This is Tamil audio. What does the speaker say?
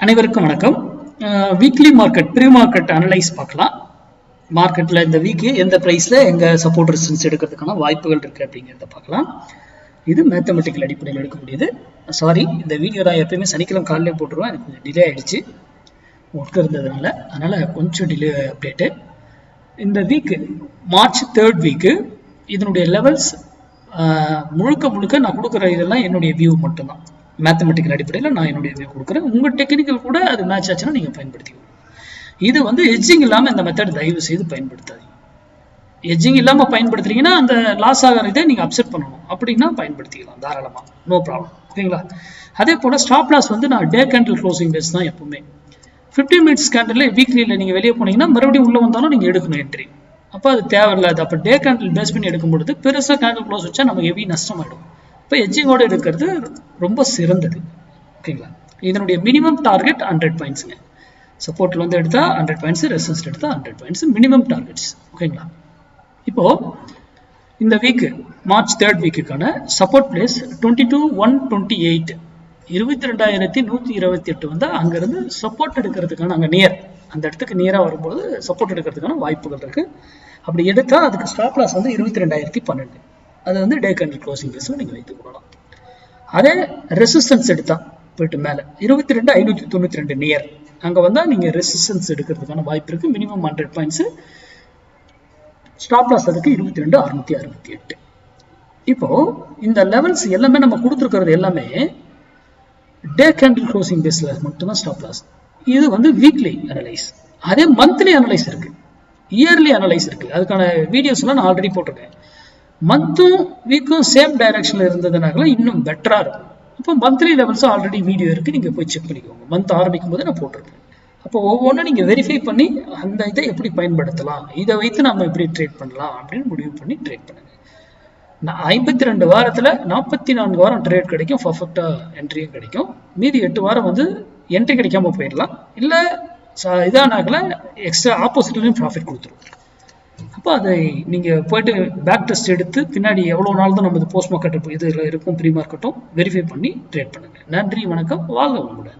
அனைவருக்கும் வணக்கம். Weekly market pre market analyse பார்க்கலாம். மார்க்கெட்டில் இந்த வீக்கு எந்த ப்ரைஸில் எங்கள் சப்போர்ட் ரெசிஸ்டன்ஸ் எடுக்கிறதுக்கான வாய்ப்புகள் இருக்குது அப்படிங்கிறத பார்க்கலாம். இது மேத்தமெட்டிக்கல் அடிப்படையில் எடுக்கக்கூடியது. சாரி, இந்த வீடியோ நான் எப்பயுமே சனிக்கிழமை காலையிலே போட்டுருவேன். எனக்கு கொஞ்சம் டிலே ஆகிடுச்சு ஒர்க் இருந்ததுனால, அதனால் கொஞ்சம் டிலே அப்டேட்டு. இந்த வீக்கு மார்ச் 3rd வீக்கு இதனுடைய லெவல்ஸ் முழுக்க நான் கொடுக்குற இதெல்லாம் என்னுடைய வியூ மட்டும்தான். மேத்தமெட்டிக்கல் அடிப்படையில் நான் என்னுடைய வியூ கொடுக்குறேன். உங்கள் டெக்னிக்கல் கூட அது மேட்ச் ஆச்சுன்னா நீங்கள் பயன்படுத்திக்கணும். இது வந்து எட்ஜிங் இல்லாமல் இந்த மெத்தட் தயவு செய்து பயன்படுத்தாதீங்க. எட்ஜிங் இல்லாமல் பயன்படுத்துறீங்கன்னா அந்த லாஸ் ஆகிற இதை நீங்கள் அப்செட் பண்ணணும். அப்படின்னா பயன்படுத்திக்கலாம் தாராளமாக, நோ ப்ராப்ளம். ஓகேங்களா? அதே போல் ஸ்டாப் லாஸ் வந்து நான் டே கேண்டில் க்ளோசிங் பேஸ் தான் எப்பவுமே. 15 மினிட்ஸ் கேண்டில் வீக்லியில் நீங்கள் வெளியே போனீங்கன்னா மறுபடியும் உள்ளே வந்தாலும் நீங்கள் எடுக்கணும் என்ட்ரி. அப்போ அது தேவையில்லாது. அப்போ டே கேண்டில் பேஸ் பண்ணி எடுக்கும்பொழுது பெருசாக கேண்டில் க்ளோஸ் வச்சா நமக்கு ஹெவி நஷ்டமாயிடும். இப்போ எட்ஜிங்கோடு இருக்கிறது ரொம்ப சிறந்தது. ஓகேங்களா? இதனுடைய மினிமம் டார்கெட் 100 பாயிண்ட்ஸுங்க. சப்போர்ட்டில் வந்து எடுத்தால் 100 பாயிண்ட்ஸ், ரெசிஸ்டன்ஸ் எடுத்தால் 100 பாயிண்ட்ஸ் மினிமம் டார்கெட்ஸ். ஓகேங்களா? இப்போது இந்த வீக்கு மார்ச் 3rd வீக்குக்கான சப்போர்ட் பிளேஸ் 22,128 22,128 வந்தால் அங்கேருந்து சப்போர்ட் எடுக்கிறதுக்கான அங்கே நியர் அந்த இடத்துக்கு நியராக வரும்போது சப்போர்ட் எடுக்கிறதுக்கான வாய்ப்புகள் இருக்குது. அப்படி எடுத்தால் அதுக்கு ஸ்டாப் லாஸ் வந்து 22,012. அது வந்து டே கேண்டில் க்ளோசிங் பேஸில் நீங்கள் வைத்துக் கொள்ளலாம். அதே ரெசிஸ்டன்ஸ் எடுத்தால் போயிட்டு மேலே 22,592 நியர் அங்கே வந்தால் நீங்கள் ரெசிஸ்டன்ஸ் எடுக்கிறதுக்கான வாய்ப்பு இருக்குது. Minimum 100 points. ஸ்டாப் லாஸ் அதுக்கு 22,668. இப்போது இந்த லெவல்ஸ் எல்லாமே நம்ம கொடுத்துருக்கிறது எல்லாமே டே கேண்டில் க்ளோசிங் பேஸில் மட்டும்தான் ஸ்டாப் லாஸ். இது வந்து வீக்லி அனலைஸ். அதே மந்த்லி அனலைஸ் இருக்குது, இயர்லி அனலைஸ் இருக்குது. அதுக்கான வீடியோஸ்லாம் நான் ஆல்ரெடி போட்டிருக்கேன். மந்த்தும் வீக்கும் சேம் டைரக்ஷனில் இருந்ததுனால இன்னும் பெட்டராக இருக்கும். இப்போ மந்த்லி லெவல்ஸும் ஆல்ரெடி வீடியோ இருக்குது, நீங்கள் போய் செக் பண்ணிக்கோங்க. மந்த் ஆரம்பிக்கும் போது நான் போட்டிருக்கேன். அப்போ ஒவ்வொன்றும் நீங்கள் வெரிஃபை பண்ணி அந்த இதை எப்படி பயன்படுத்தலாம், இதை வைத்து நம்ம எப்படி ட்ரேட் பண்ணலாம் அப்படின்னு முடிவு பண்ணி ட்ரேட் பண்ணுங்கள். 52 வாரத்தில் 44 வாரம் ட்ரேட் கிடைக்கும், பர்ஃபெக்டாக என்ட்ரியும் கிடைக்கும். மீதி 8 வாரம் வந்து என்ட்ரி கிடைக்காம போயிடலாம், இல்லை இதானாக்கல எக்ஸ்ட்ரா ஆப்போசிட்லையும் ப்ராஃபிட் கொடுத்துரும். அப்போ அதை நீங்கள் போய்ட்டு பேக் டெஸ்ட் எடுத்து பின்னாடி எவ்வளோ நாள் தான் நம்ம இது போஸ்ட் மார்க்கெட் இதில் இருக்கும் ப்ரீ மார்க்கெட்டும் வெரிஃபை பண்ணி ட்ரேட் பண்ணுங்கள். நன்றி, வணக்கம், வாழ்க வளமுடன்.